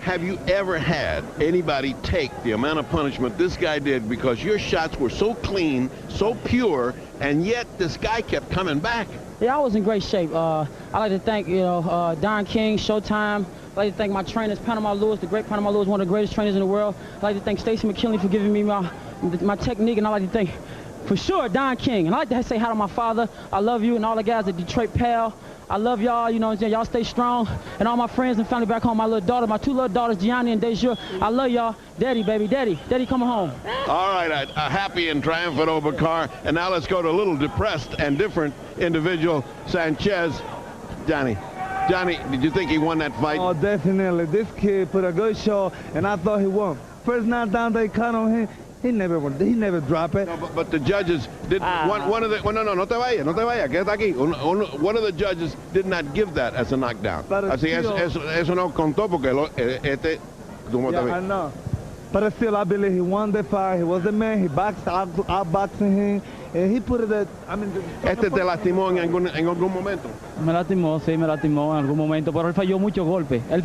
Have you ever had anybody take the amount of punishment this guy did because your shots were so clean, so pure, and yet this guy kept coming back? Yeah, I was in great shape. I like to thank, Don King, Showtime. I'd like to thank my trainers, Panama Lewis, the great Panama Lewis, one of the greatest trainers in the world. I'd like to thank Stacy McKinley for giving me my technique, and I'd like to thank, for sure, Don King. And I'd like to say hi to my father. I love you, and all the guys at Detroit Pal. I love y'all, y'all stay strong. And all my friends and family back home, my little daughter, my two little daughters, Gianni and Deja. I love y'all. Daddy, baby, daddy coming home. All right, a happy and triumphant Oba Carr. And now let's go to a little depressed and different individual, Sanchez. Johnny, did you think he won that fight? Oh, definitely. This kid put a good show, and I thought he won. First knockdown they cut on him, he never dropped it. No, but the judges did. One of the no te vayas, quédate aquí. One of the judges did not give that as a knockdown. Así eso no contó porque I know. But still, I believe he won the fight. He was the man. He outboxing him. And he put it at, te lastimó en algún momento? Me lastimó en algún momento, pero él falló muchos golpes. I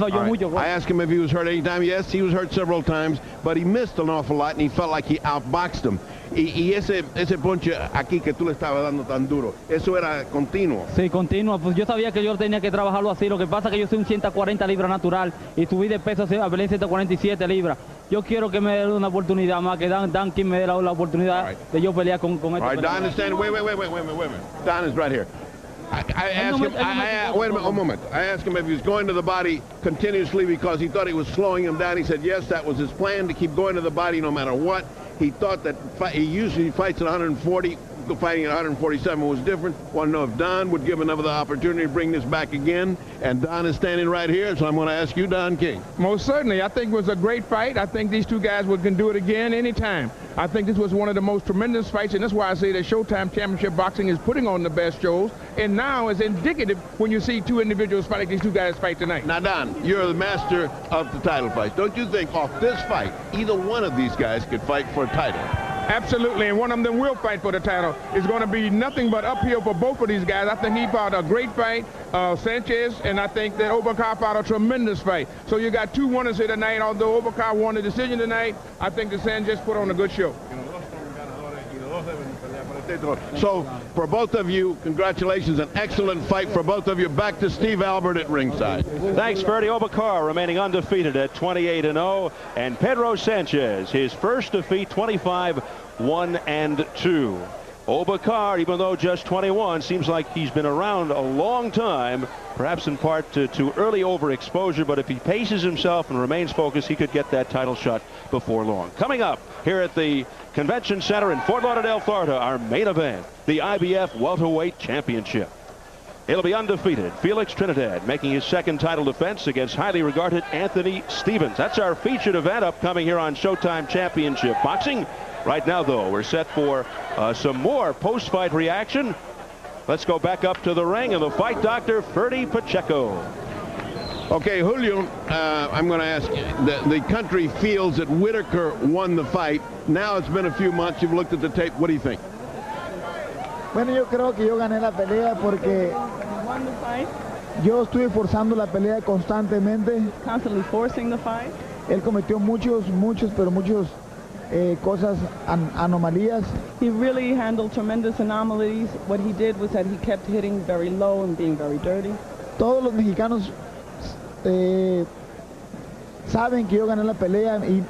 asked him if he was hurt any time. Yes, he was hurt several times, but he missed an awful lot, and he felt like he outboxed him. Y ese ponche aquí que tú le estabas dando tan duro, eso era continuo. Sí, continuo. Pues yo sabía que yo tenía que trabajarlo así. Lo que pasa es que yo soy un 140 libras natural y subí de peso a 147 libras. Yo quiero que me dé una oportunidad más, que Dan King me dé la oportunidad de yo pelear con este. All right, Don is standing. Wait a minute. Don is right here. I asked him, wait a minute, one moment. I asked him if he was going to the body continuously because he thought he was slowing him down. He said yes, that was his plan, to keep going to the body no matter what. He thought that he usually fights at 140. Fighting at 147 was different. Want to know if Don would give another opportunity to bring this back again. And Don is standing right here, so I'm going to ask you, Don King. Most certainly. I think it was a great fight. I think these two guys can do it again anytime. I think this was one of the most tremendous fights, and that's why I say that Showtime Championship Boxing is putting on the best shows. And now is indicative when you see two individuals fight like these two guys fight tonight. Now, Don, you're the master of the title fight. Don't you think off this fight, either one of these guys could fight for a title? Absolutely, and one of them will fight for the title. It's going to be nothing but uphill for both of these guys. I think he fought a great fight, Sanchez, and I think that Oba Carr fought a tremendous fight. So you got two winners here tonight. Although Oba Carr won the decision tonight, I think that Sanchez put on a good show. So, for both of you, congratulations, an excellent fight for both of you. Back to Steve Albert at ringside. Thanks, Ferdy. Oba Carr remaining undefeated at 28-0, and Pedro Sanchez, his first defeat, 25-1-2. Oba Carr, even though just 21, seems like he's been around a long time, perhaps in part to early overexposure, but if he paces himself and remains focused, he could get that title shot before long. Coming up here at the Convention Center in Fort Lauderdale, Florida, our main event, the IBF Welterweight Championship. It'll be undefeated. Felix Trinidad making his second title defense against highly regarded Anthony Stephens. That's our featured event upcoming here on Showtime Championship Boxing. Right now, though, we're set for some more post-fight reaction. Let's go back up to the ring and the fight doctor, Ferdy Pacheco. Okay, Julio, I'm going to ask you, the country feels that Whitaker won the fight. Now it's been a few months. You've looked at the tape. What do you think? Bueno, yo creo que yo gané la pelea porque yo estuve forzando la pelea constantemente. Constantly forcing the fight. Él cometió muchos cosas, anomalías. He really handled tremendous anomalies. What he did was that he kept hitting very low and being very dirty. Todos los mexicanos saben que yo gané la pelea y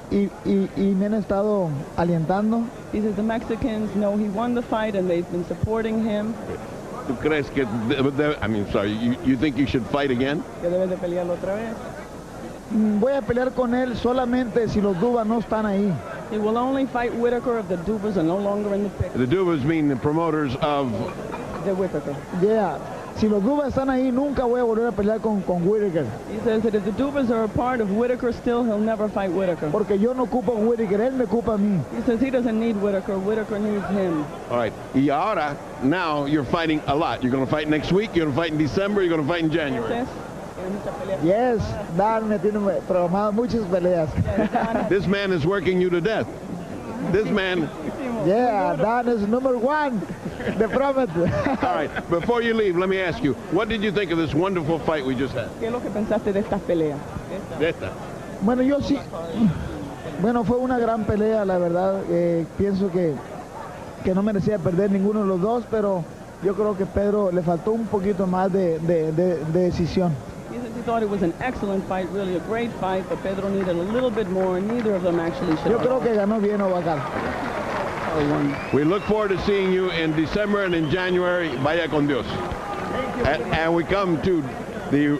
me han estado alentando. He says the Mexicans know he won the fight and they've been supporting him. ¿Tú crees que, you think you should fight again? Que debe de pelearlo otra vez. Voy a pelear con él solamente si los Dubas no están ahí. He will only fight Whitaker if the Dubas are no longer in the picture. The Dubas mean the promoters of... The Whitaker. Yeah. si los Dubas están ahí, nunca voy a volver a pelear con Whittaker. He says that if the Dubas are a part of Whittaker still, he'll never fight Whittaker. Porque yo no ocupo a Whittaker, él me ocupa a mí. He says he doesn't need Whittaker, Whittaker needs him. All right. Y ahora, now you're fighting a lot. You're going to fight next week, you're going to fight in December, you're going to fight in January. Yes, Dan me tiene programado muchas peleas. This man is working you to death. This man... Yeah, Dan is #1. The promise. All right, before you leave, let me ask you, what did you think of this wonderful fight we just had? ¿Qué es lo que pensaste de estas peleas? De esta. Bueno, yo sí. Bueno, fue una gran pelea, la verdad. Pienso que no merecía perder ninguno de los dos, pero yo creo que Pedro le faltó un poquito más de decisión. He thought it was an excellent fight, really a great fight, but Pedro needed a little bit more. Neither of them actually showed. Yo creo que ganó bien Oba Carr. We look forward to seeing you in December and in January. Vaya con Dios. And we come to the...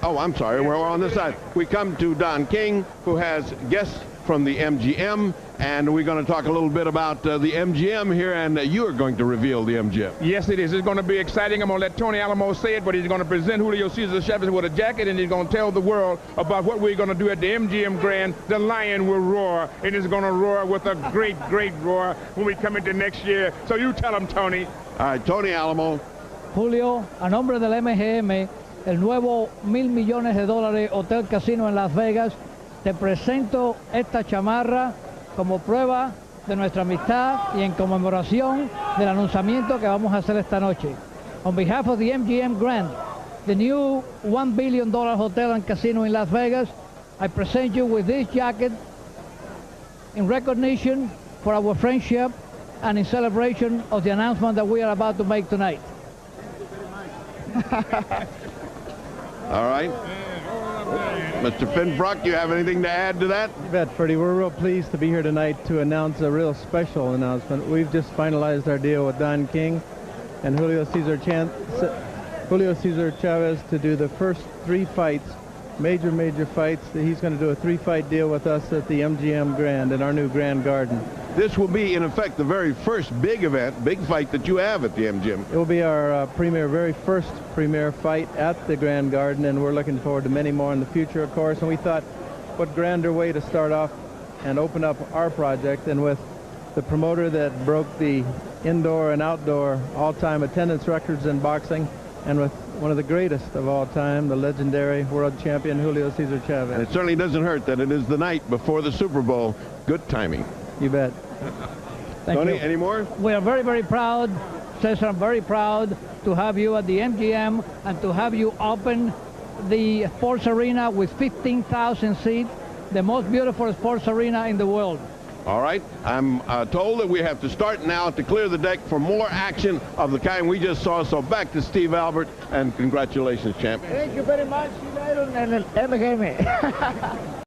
Oh, I'm sorry, we're on this side. We come to Don King, who has guests from the MGM, and we're going to talk a little bit about the MGM here, and you are going to reveal the MGM. Yes, it is. It's going to be exciting. I'm going to let Tony Alamo say it, but he's going to present Julio Cesar Chavez with a jacket, and he's going to tell the world about what we're going to do at the MGM Grand. The lion will roar, and it's going to roar with a great, great roar when we come into next year. So you tell him, Tony. All right, Tony Alamo. Julio, a nombre del MGM, el nuevo $1.000 millones Hotel Casino en Las Vegas, te presento esta chamarra como prueba de nuestra amistad y en conmemoración del anunciamiento que vamos a hacer esta noche. On behalf of the MGM Grand, the new $1 billion hotel and casino in Las Vegas, I present you with this jacket in recognition for our friendship and in celebration of the announcement that we are about to make tonight. All right. Mr. Finbrook, you have anything to add to that? You bet, Freddie. We're real pleased to be here tonight to announce a real special announcement. We've just finalized our deal with Don King and Julio Cesar Chavez to do the first 3 fights, major fights. He's going to do a 3-fight deal with us at the MGM Grand in our new Grand Garden. This will be, in effect, the very first big event, big fight that you have at the MGM. It will be our very first premier fight at the Grand Garden, and we're looking forward to many more in the future, of course. And we thought, what grander way to start off and open up our project than with the promoter that broke the indoor and outdoor all-time attendance records in boxing, and with one of the greatest of all time, the legendary world champion Julio Cesar Chavez. And it certainly doesn't hurt that it is the night before the Super Bowl. Good timing. You bet. Tony, any more? We are very, very proud, Cesar, I'm very proud to have you at the MGM and to have you open the sports arena with 15,000 seats, the most beautiful sports arena in the world. All right. I'm told that we have to start now to clear the deck for more action of the kind we just saw. So back to Steve Albert, and congratulations, champ. Thank you very much. See you later en el MGM.